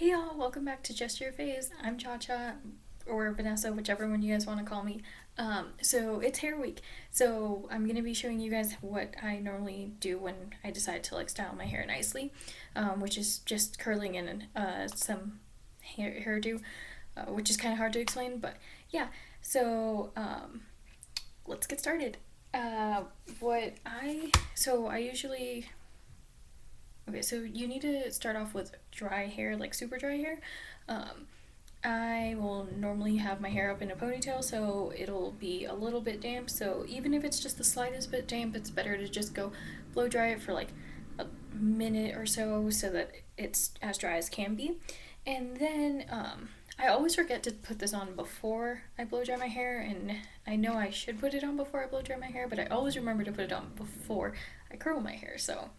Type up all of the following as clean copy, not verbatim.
Hey y'all, welcome back to Just Your Face. I'm Cha Cha, or Vanessa, whichever one you guys want to call me. So it's hair week. So I'm gonna be showing you guys what I normally do when I decide to like style my hair nicely, which is just curling in some hairdo, which is kind of hard to explain, but yeah. So let's get started. What I so I usually Okay, so you need to start off with dry hair, like super dry hair. Um, I will normally have my hair up in a ponytail, so it'll be a little bit damp. So even if it's just the slightest bit damp, it's better to just go blow dry it for like a minute or so that it's as dry as can be. And then I always forget to put this on before I blow dry my hair, and I know I should put it on before I blow dry my hair, but I always remember to put it on before I curl my hair. So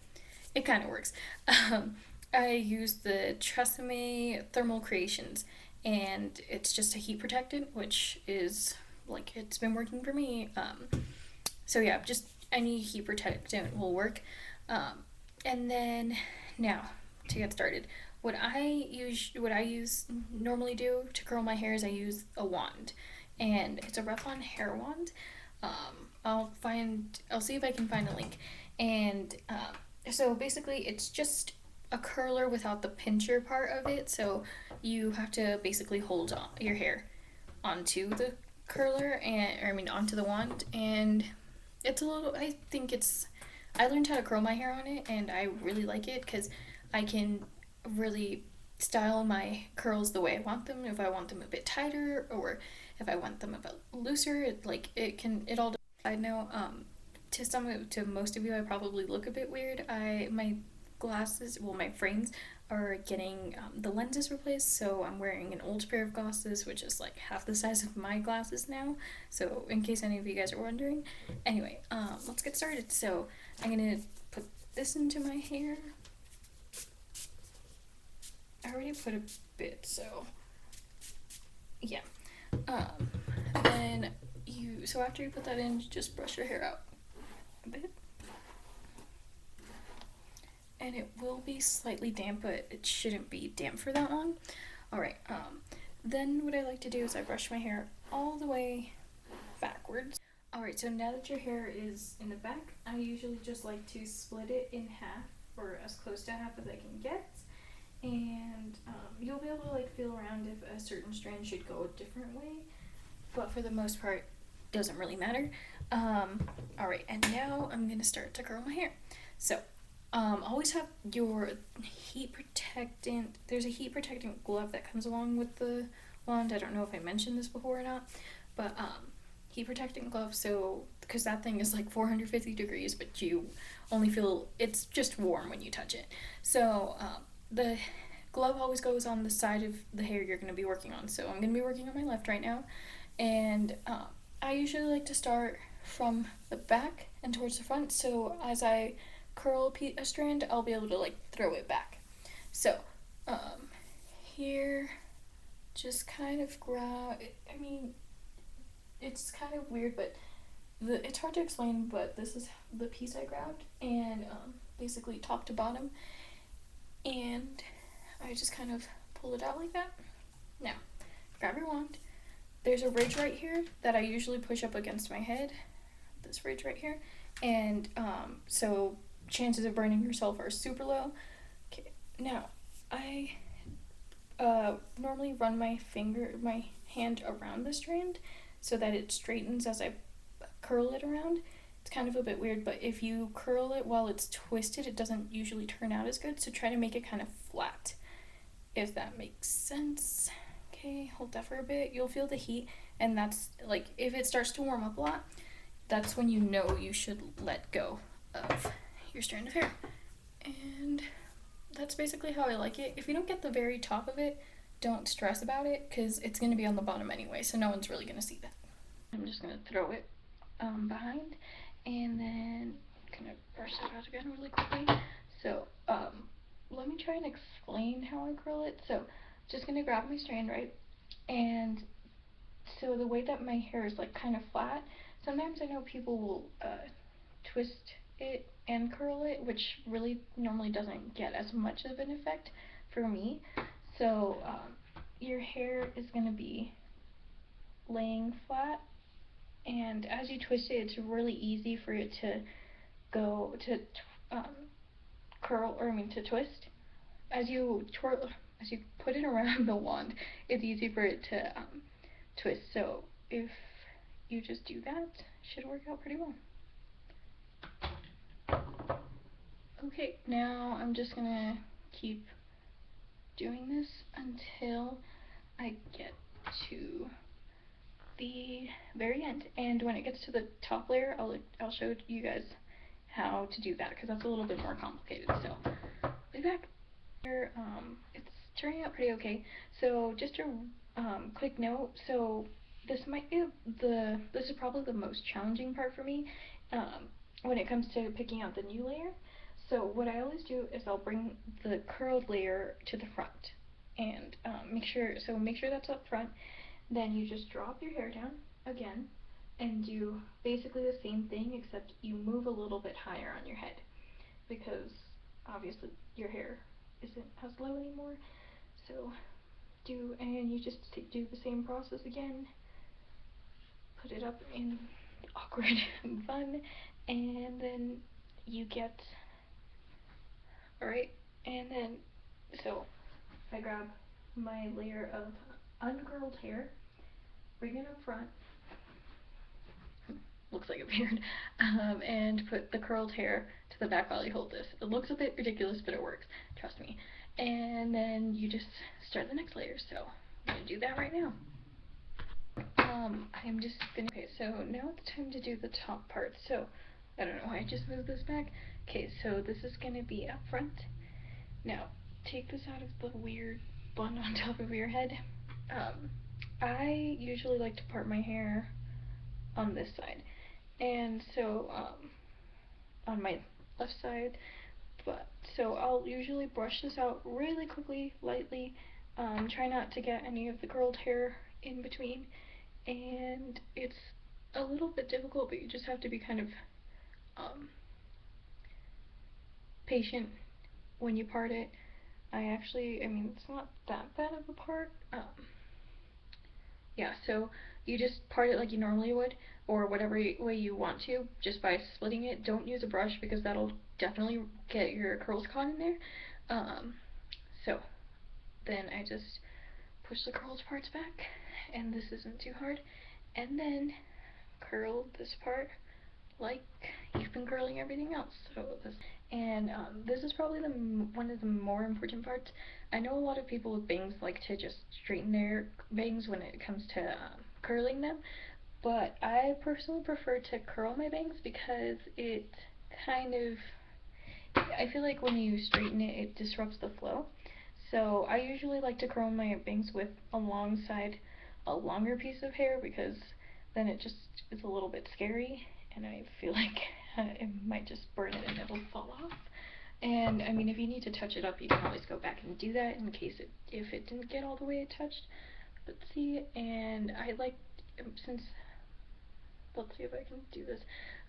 it kind of works. Um, I use the Tresemme Thermal Creations, and it's just a heat protectant, which is like it's been working for me. So yeah, just any heat protectant will work. Um, and then now to get started, what I normally do to curl my hair is I use a wand, and it's a Revlon hair wand. I'll see if I can find a link, and so basically it's just a curler without the pincher part of it. So you have to basically hold on your hair onto the curler onto the wand, and it's a little. I think it's. I learned how to curl my hair on it, and I really like it because I can really style my curls the way I want them. If I want them a bit tighter, or if I want them a bit looser, it all. I know. To most of you, I probably look a bit weird. My glasses, well, my frames are getting the lenses replaced, so I'm wearing an old pair of glasses, which is like half the size of my glasses now. So in case any of you guys are wondering, anyway, let's get started. So I'm gonna put this into my hair. I already put a bit, so yeah. Um, then so after you put that in, just brush your hair out a bit. And it will be slightly damp, but it shouldn't be damp for that long. Alright, then what I like to do is I brush my hair all the way backwards. Alright, so now that your hair is in the back, I usually just like to split it in half, or as close to half as I can get. And you'll be able to like feel around if a certain strand should go a different way, but for the most part, doesn't really matter. Alright, and now I'm gonna start to curl my hair. So always have your heat protectant. There's a heat protectant glove that comes along with the wand. I don't know if I mentioned this before or not, but heat protectant glove. So because that thing is like 450 degrees, but you only feel it's just warm when you touch it. So the glove always goes on the side of the hair you're going to be working on. So I'm going to be working on my left right now, and I usually like to start from the back and towards the front. So as I curl a strand, I'll be able to like throw it back. So here, just kind of grab. I mean, it's kind of weird, but it's hard to explain. But this is the piece I grabbed, and basically top to bottom, and I just kind of pull it out like that. Now, grab your wand. There's a ridge right here that I usually push up against my head. This ridge right here, and so chances of burning yourself are super low. Okay, now I normally run my hand around the strand so that it straightens as I curl it around. It's kind of a bit weird, but if you curl it while it's twisted, it doesn't usually turn out as good, so try to make it kind of flat, if that makes sense. Okay, hold that for a bit. You'll feel the heat, and that's like if it starts to warm up a lot, that's when you know you should let go of your strand of hair. And that's basically how I like it. If you don't get the very top of it, don't stress about it because it's going to be on the bottom anyway, so no one's really going to see that. I'm just going to throw it behind, and then kind of brush it out again really quickly. So let me try and explain how I curl it. So just going to grab my strand, right? And so the way that my hair is like kind of flat, sometimes I know people will twist it and curl it, which really normally doesn't get as much of an effect for me. So your hair is going to be laying flat, and as you twist it, it's really easy for it to go to um, curl, or I mean to twist. As you twirl, as you put it around the wand, it's easy for it to twist. So if you just do that, it should work out pretty well. Okay, now I'm just gonna keep doing this until I get to the very end. And when it gets to the top layer, I'll show you guys how to do that, because that's a little bit more complicated. So I'll be back. It's turning out pretty okay. So just a quick note. So this might be this is probably the most challenging part for me when it comes to picking out the new layer. So what I always do is I'll bring the curled layer to the front, and make sure that's up front. Then you just drop your hair down again and do basically the same thing, except you move a little bit higher on your head, because obviously your hair isn't as low anymore. So and you just do the same process again, put it up in awkward bun, and then you get, alright, and then so I grab my layer of uncurled hair, bring it up front, looks like a beard, and put the curled hair to the back while you hold this. It looks a bit ridiculous, but it works, trust me. And then you just start the next layer. So I'm gonna do that right now. I'm just gonna, okay, so now it's time to do the top part. So I don't know why I just moved this back. Okay, so this is gonna be up front. Now take this out of the weird bun on top of your head. I usually like to part my hair on this side, and so on my left side, but so I'll usually brush this out really quickly, lightly, try not to get any of the curled hair in between, and it's a little bit difficult, but you just have to be kind of patient when you part it. I mean, it's not that bad of a part. Yeah, so you just part it like you normally would, or whatever way you want to, just by splitting it. Don't use a brush, because that'll definitely get your curls caught in there. So then I just push the curled parts back, and this isn't too hard, and then curl this part like you've been curling everything else. So this is probably one of the more important parts. I know a lot of people with bangs like to just straighten their bangs when it comes to curling them, but I personally prefer to curl my bangs, because it kind of, I feel like when you straighten it, it disrupts the flow. So I usually like to curl my bangs with alongside a longer piece of hair, because then it just is a little bit scary, and I feel like it might just burn it and it'll fall off. And I mean, if you need to touch it up, you can always go back and do that in case if it didn't get all the way touched. Let's see, and I like, since, let's see if I can do this.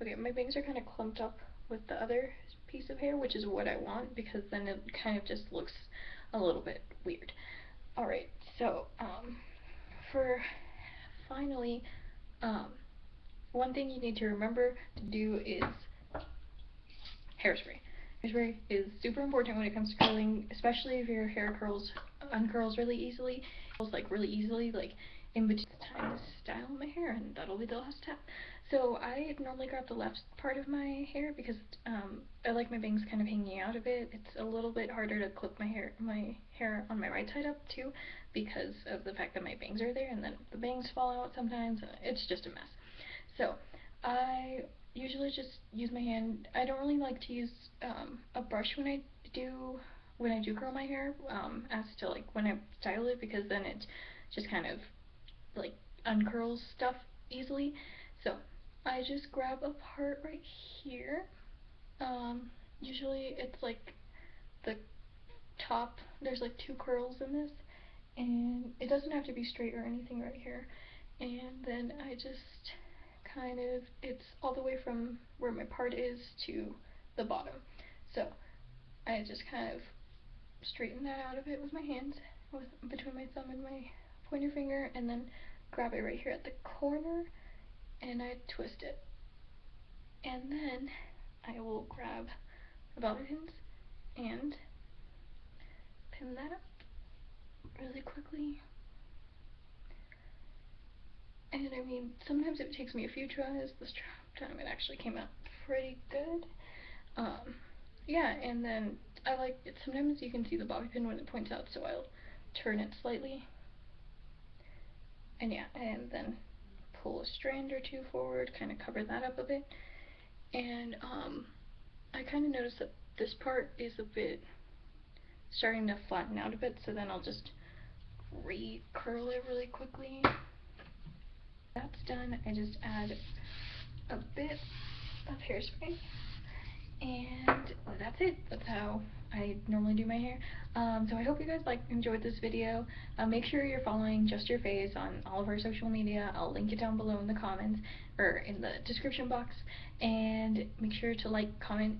Okay, my bangs are kind of clumped up with the other piece of hair, which is what I want, because then it kind of just looks a little bit weird. Alright, so for finally, one thing you need to remember to do is hairspray. Hairspray is super important when it comes to curling, especially if your hair uncurls really easily. Like really easily, like in between. It's time to style my hair, and that'll be the last step. So I normally grab the left part of my hair, because I like my bangs kind of hanging out a bit. It's a little bit harder to clip my hair on my right side up too, because of the fact that my bangs are there, and then the bangs fall out sometimes. It's just a mess. So I usually just use my hand. I don't really like to use a brush when I do curl my hair, as to like when I style it, because then it just kind of like uncurls stuff easily. So I just grab a part right here. Usually it's like the top, there's like 2 curls in this, and it doesn't have to be straight or anything right here. And then I just kind of, it's all the way from where my part is to the bottom. So I just kind of straighten that out of it with my hands, with between my thumb and my pointer finger, and then grab it right here at the corner, and I twist it. And then I will grab the bobby pins and pin that up really quickly. And I mean, sometimes it takes me a few tries. This time it actually came out pretty good. Yeah, and then I like it. Sometimes you can see the bobby pin when it points out, so I'll turn it slightly. And yeah, and then pull a strand or two forward, kind of cover that up a bit. And I kind of noticed that this part is a bit starting to flatten out a bit, so then I'll just re-curl it really quickly. That's done. I just add a bit of hairspray, and that's it. That's how I normally do my hair. So I hope you guys enjoyed this video. Make sure you're following Just Your Face on all of our social media. I'll link it down below in the comments or in the description box, and make sure to like, comment,